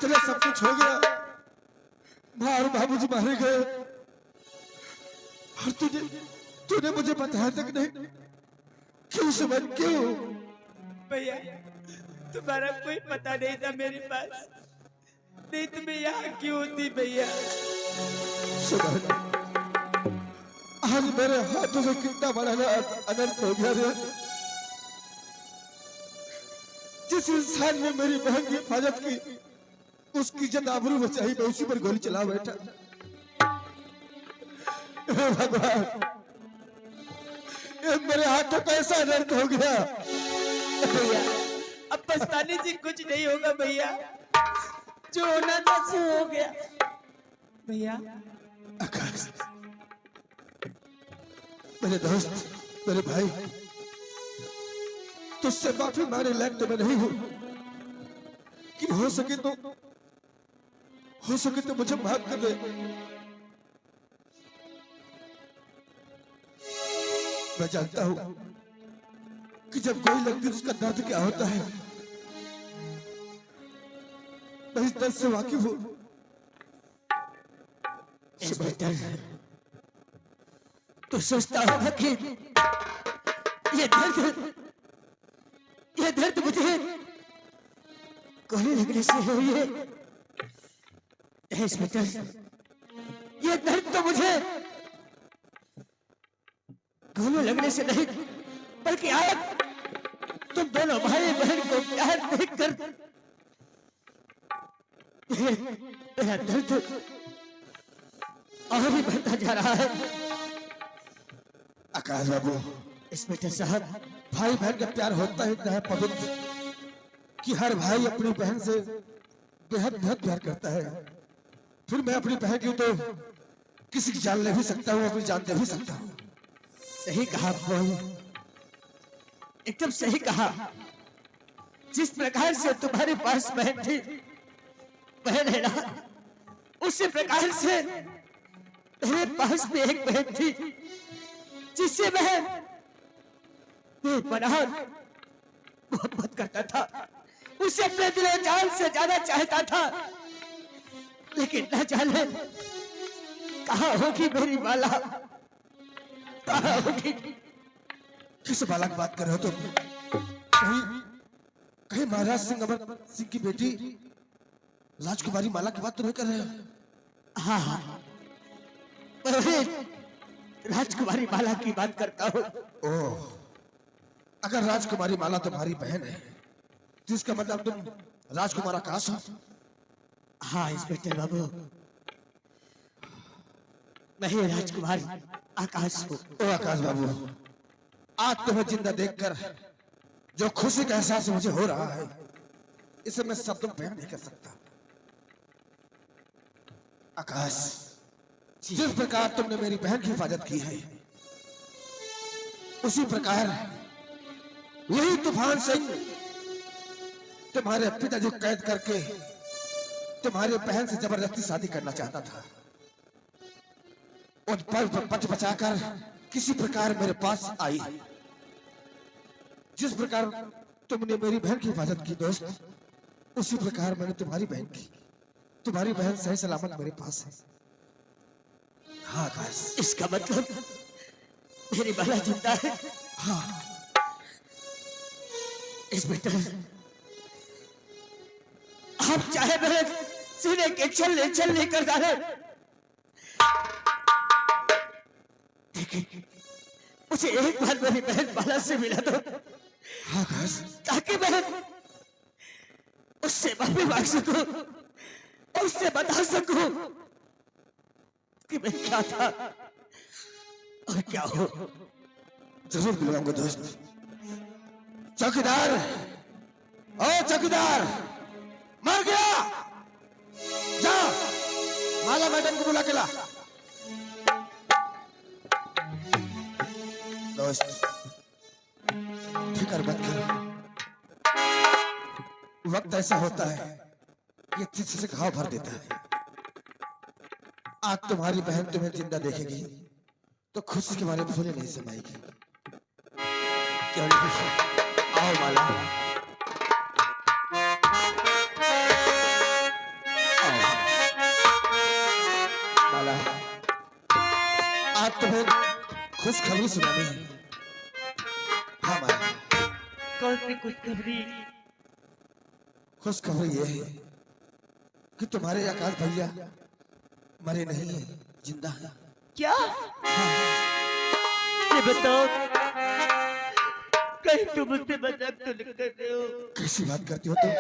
इतना सब कुछ हो गया, माँ और बाबूजी मारे गए और तूने तूने मुझे बताया तक नहीं। क्यों सुमन, क्यों? भैया तुम्हारा कोई पता नहीं था मेरे पास, नहीं तो मैं यहाँ क्यों होती भैया। सुमन, आज मेरे हाथों से कितना बड़ा अनर्थ हो गया रे। जिस इंसान ने मेरी बहन की हिफाजत की, उसकी इज्जत आबरू बचाई, मैं उसी पर गोली चला बैठा। हे भगवान, ये मेरे हाथों का ऐसा अनर्थ हो गया। भैया अब पछताने से कुछ नहीं होगा भैया, जो होना था सो हो गया भैया। आकाश, मेरे दोस्त, मेरे भाई, तुझसे माफी मांगने लायक तो मैं नहीं हूं कि हो सके तो मुझे माफ कर दे। मैं जानता हूं कि जब कोई लगती है उसका दर्द क्या होता है। मैं इस दर्द से वाकिफ हूं। इंस्पेक्टर, तो सोचता होगा कि ये दर्द मुझे गोली लगने से हुई है। इंस्पेक्टर, ये दर्द तो मुझे गोली लगने से नहीं, बल्कि आज तुम दोनों भाई बहन को प्यार देखकर मेरा दर्द और भी बढ़ता जा रहा है। आकाश बाबू, इंस्पेक्टर साहब, भाई बहन का प्यार होता है इतना है पवित्र कि हर भाई अपनी बहन से बेहद बेहद प्यार करता है। फिर मैं अपनी बहन की तो किसी की जान ले भी सकता हूँ, अपनी जान दे भी सकता हूँ। सही कहा बोल, एकदम सही कहा। जिस प्रकार से तुम्हारे पास बहन थी, बहन है ना, उसी प्रकार से मेरे पास भी एक बहन थी, जिससे मैं बेपनाह मोहब्बत करता था, उसे अपने दिलो जान से ज्यादा चाहता था। लेकिन न जाने कहाँ होगी मेरी माला, कहाँ होगी। किस बाला की बात कर रहे हो तुम? कहीं महाराज सिंह अमर सिंह की बेटी राजकुमारी माला की बात तो नहीं कर रहे हो? हाँ हाँ, राजकुमारी माला की बात करता हूँ। ओह, अगर राजकुमारी माला तुम्हारी बहन है तो इसका मतलब तुम राजकुमार आकाश हो? हाँ इंस्पेक्टर बाबू, मैं ही राजकुमार आकाश हूँ। ओ आकाश बाबू, आज तुम्हें जिंदा देखकर जो खुशी का एहसास मुझे हो रहा है, इसे मैं शब्दों में बयान नहीं कर सकता। आकाश, जिस प्रकार तुमने मेरी बहन की हिफाजत की है, उसी प्रकार यही तूफान सिंह तुम्हारे पिताजी को कैद करके तुम्हारी बहन से जबरदस्ती शादी करना चाहता था। और पच बचाकर किसी प्रकार मेरे पास आई। जिस प्रकार तुमने मेरी बहन की हिफाजत की दोस्त, उसी प्रकार मैंने तुम्हारी बहन की। तुम्हारी बहन सही सलामत मेरे पास है। हाँ आकाश, इसका मतलब मेरी बाला जिंदा है। हाँ इंस्पेक्टर, आप चाहे मेरे सीने के छलने कर डाले, लेकिन मुझे एक बार मेरी बहन बाला से मिला दो। हाँ आकाश, ताकि मैं उससे माफी मांग सकूं और उससे बता सकूं कि मैं क्या था और क्या हो। जरूर बुलाऊंगा दोस्त। चौकीदार, ओ चौकीदार, मर गया, जा माला मैडम को बुला के ला। दोस्त, फिक्र मत करो, वक्त ऐसा होता है ये किसी से घाव भर देता है। आज तुम्हारी बहन तुम्हें जिंदा देखेगी तो खुशी के मारे फूले नहीं समाएगी। क्यों नहीं? आओ माला। खुशखबरी सुनानी है। हाँ माला, कौन सी खुशखबरी? खुशखबरी ये है कि तुम्हारे आकाश भैया मरे नहीं है, जिंदा है। क्या? ये बताओ, कहीं तुम मुझसे मजाक तो नहीं कर रहे हो? कैसी बात करती हो तुम?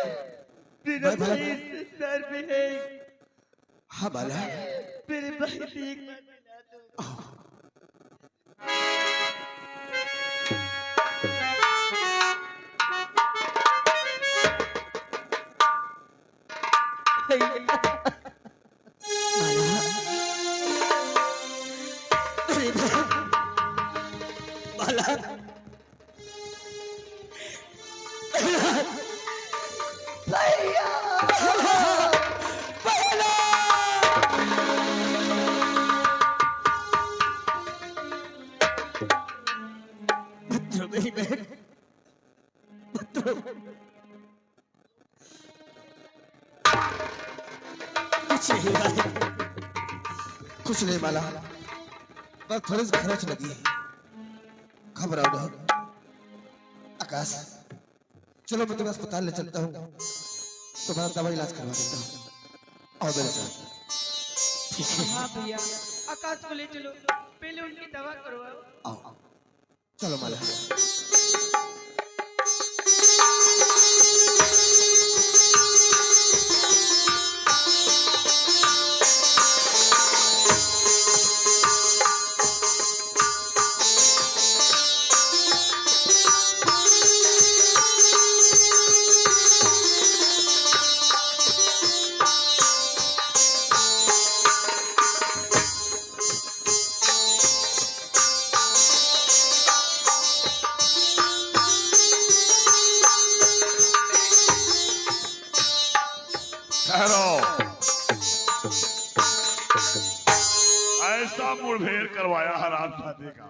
मेरा मैं भला- भाई इस संसार में है। हाँ माला, मेरे भाई से एक बार मिला दो। माला, भैया, मेरी बहन, कुछ नहीं हुआ है। कुछ नहीं माला, बस थोड़ी सी खरोच लगी है, घबराओ नहीं। आकाश, चलो मैं तुम्हें अस्पताल ले चलता हूँ, तुम्हारा दवा इलाज करवा देता हूँ। आओ मेरे साथ। ठीक है। हाँ भैया, आकाश को ले चलो, पहले उनकी दवा करवाओ। आओ, चलो माला। ऐसा मुठभेड़ करवाया हराम जादे का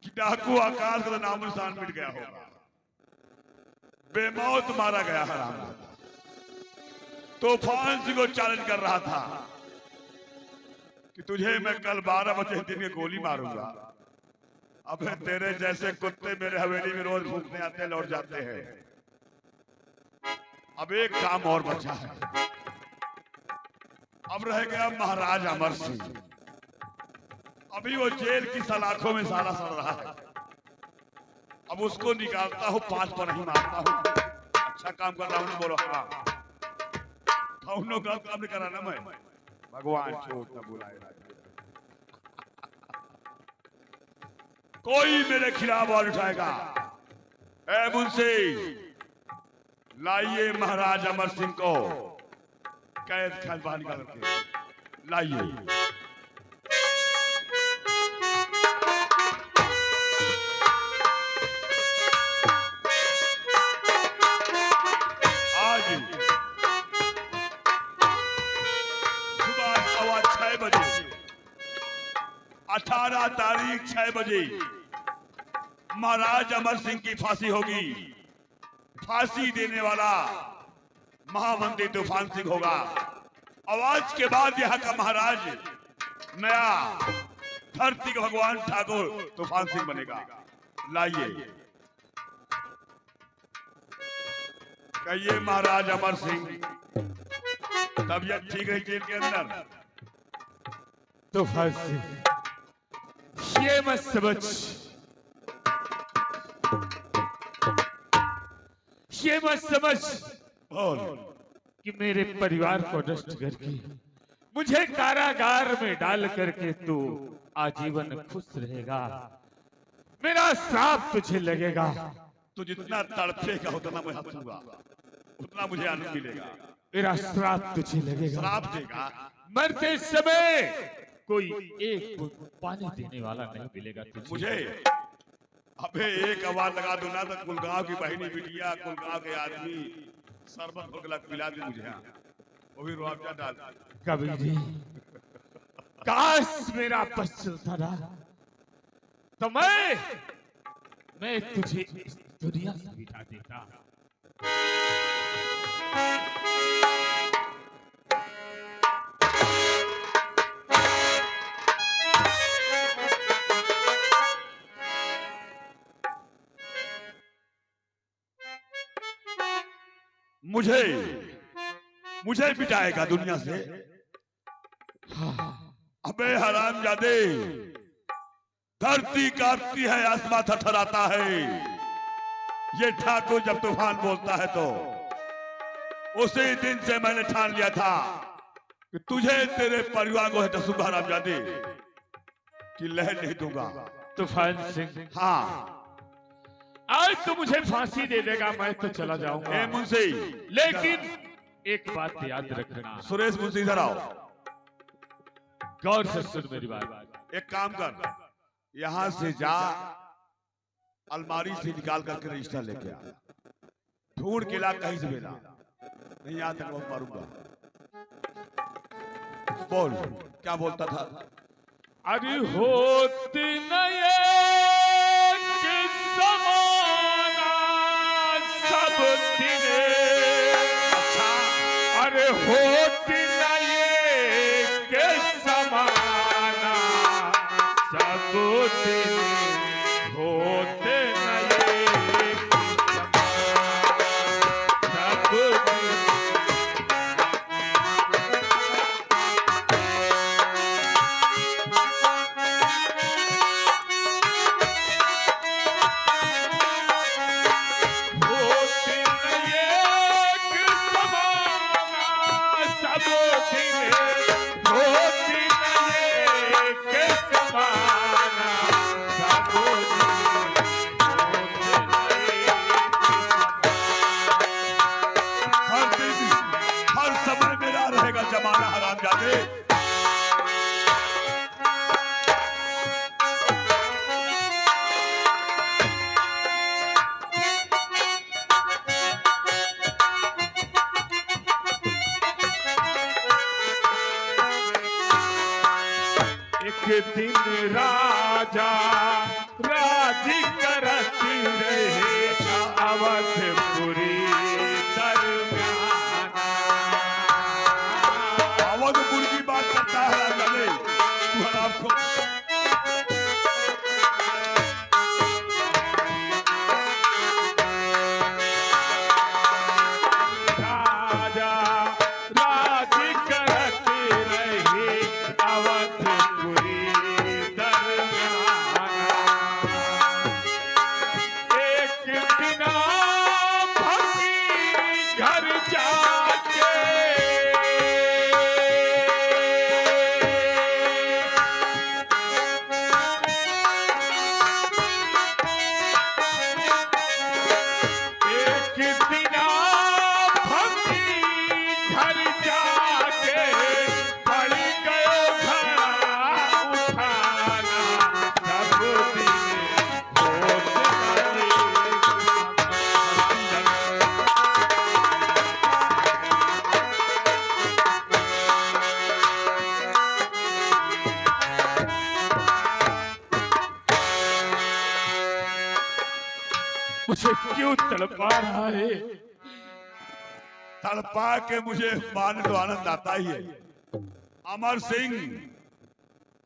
कि डाकू आकाश का नाम निशान मिट गया होगा, बेमौत मारा गया हराम जादा। तूफान सिंह को चैलेंज कर रहा था कि तुझे मैं कल 12 बजे दिन में गोली मारूंगा। अब तेरे जैसे कुत्ते मेरे हवेली में रोज भूखने आते लौट जाते हैं। अब एक काम और बचा है, अब रह गया महाराज अमर सिंह। अभी वो जेल की सलाखों में सारा सड़ रहा है। अब उसको निकालता हूँ, 5 पर नहीं मारता हूँ। अच्छा काम कर रहा हूँ, बोलो हाँ। कौनों का काम नहीं करा ना मैं, भगवान छोड़ न बुलाए। कोई मेरे खिलाफ आवाज उठाएगा, ऐ मुंशी लाइए महाराज अमर सिंह को कैद खाने बाहर निकाल के लाइए। आज सुबह 6:15 बजे 18 तारीख 6 बजे महाराज अमर सिंह की फांसी होगी। फांसी देने वाला महामंत्री तूफान सिंह होगा। आवाज के बाद यहाँ का महाराज नया धरती का भगवान ठाकुर तूफान सिंह बनेगा। लाइए, कहिए महाराज अमर सिंह, तबीयत ठीक है जेल के अंदर? तूफान सिंह, ये मत समझ, ये मत समझ बोल। कि मेरे परिवार को नष्ट करके मुझे कारागार में डाल करके तू आजीवन खुश रहेगा। मेरा श्राप तुझे लगेगा। तू जितना तड़पेगा उतना मैं हंसूंगा, उतना मुझे आनंद मिलेगा। मेरा श्राप तुझे लगेगा। श्राप देगा? मरते समय कोई एक बूंद पानी देने वाला नहीं मिलेगा तुझे। मुझे अबे एक आवाज लगा दो ना, तो कुलगांव की बहनी बिटिया, कुलगांव के आदमी शरबत भोगला पिला दे मुझे। वो भी रुआबजा डाल। कबीरी, काश मेरा बस चलता ना, तो मैं तुझे इस दुनिया से बिठा देता। मुझे मुझे मिटाएगा दुनिया से? अबे हरामजादे, धरती कांपती है, आसमां थरथराता है। ये ठाकुर जब तूफान बोलता है तो उसी दिन से मैंने ठान लिया था कि तुझे तेरे परिवार को है सुबह हरामजादे की लहर नहीं दूंगा। तूफान सिंह, हाँ, आज तो मुझे फांसी दे देगा, मैं तो चला जाऊंगा। ए मुंशी, लेकिन एक बात याद रखना। सुरेश मुंशी इधर आओ। गौर से सुन मेरी बात। एक काम कर, यहां से जा, अलमारी से निकाल करके रजिस्टर लेके आ, ढूंढ के ला, कहीं से भी ला, नहीं यहाँ तक बहुत मारूंगा। बोल, क्या बोलता था? अरे होती नये के समाना सब दिने। अच्छा, अरे होती नये के समाना सब दिने, होते नये के समाना सब दिने। हर दिन हर समय मेरा रहेगा जमाना हरामजादे। एक दिन राजा राज करत रहे अवधपुरी दरमियाना। अवधपुर की बात करता है हरामजादे, तू हराम को राजा राज करत रहे अवधपुरी दरमियाना। एक दिन भगी घर जाके एक दिन भगी घर जाके पड़ गयो घड़ा उठाना सब दिन होत मुझे क्यों तड़पा रहा है? तड़पा के मुझे मान तो आनंद आता ही है। अमर सिंह,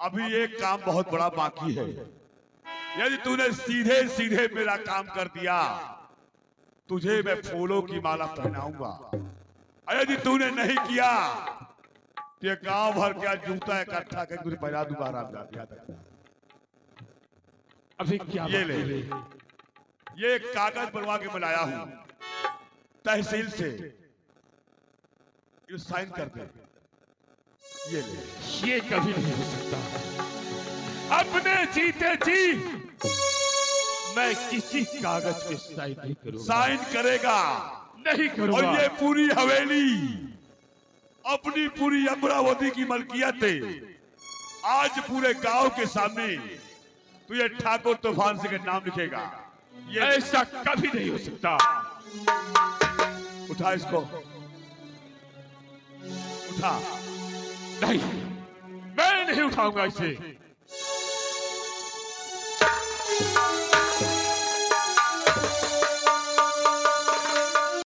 अभी एक काम बहुत बड़ा बाकी है। यदि तूने सीधे सीधे मेरा काम कर दिया, तुझे मैं फूलों की माला पहनाऊंगा, और यदि तूने नहीं किया तो ये गांव भर का जूता इकट्ठा करके तुझे पहना दूंगा हरामजादे। अभी क्या ये बात ले, है? ये एक कागज बनवा के मैं लाया हूं तहसील से, ये साइन कर दे। ये ले। ये कभी नहीं हो सकता। अपने जीते जी मैं किसी कागज पे साइन नहीं करूंगा। साइन करेगा, नहीं और करूंगा। ये पूरी हवेली अपनी पूरी अमरावती की मलकियत है। आज पूरे गांव के सामने तू ये ठाकुर तूफान सिंह का नाम लिखेगा। ये ऐसा कभी नहीं हो सकता। उठा इसको, उठा। नहीं, मैं नहीं उठाऊंगा इसे।